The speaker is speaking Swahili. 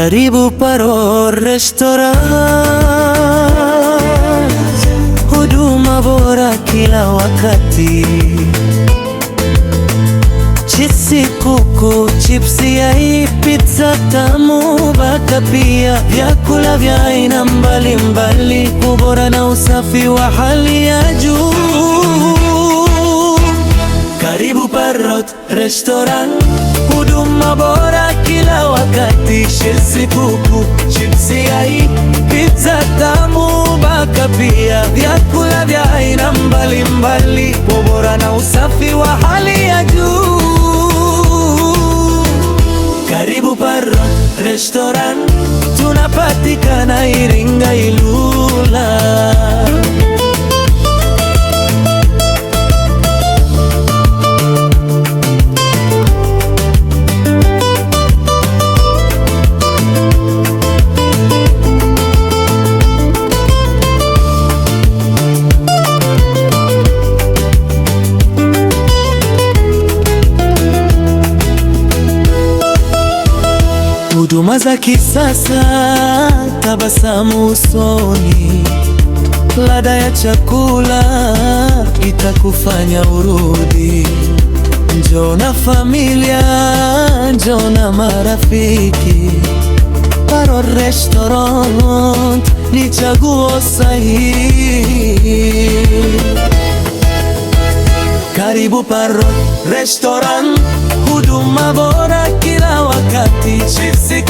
Karibu Parrot Restaurant, huduma bora kila wakati. Chipsi, kuku, chipsi yai, pizza tamu, baka pia vyakula vya aina mbalimbali, ubora na usafi wa hali ya juu. Karibu Parrot Restaurant, huduma bora kila wakati. Chipsi, kuku, chipsi yai, pizza tamu, baka pia vyakula vya aina mbalimbali, ubora na usafi wa hali ya juu. Karibu Parrot Restaurant, tunapatikana Iringa, Ilula. Huduma za kisasa, tabasamu usoni, ladha ya chakula itakufanya urudi. Njoo na familia, njoo na marafiki, Parrot Restaurant ni chaguo sahihi. Karibu Parrot Restaurant, huduma bora kila wakati. Chipsi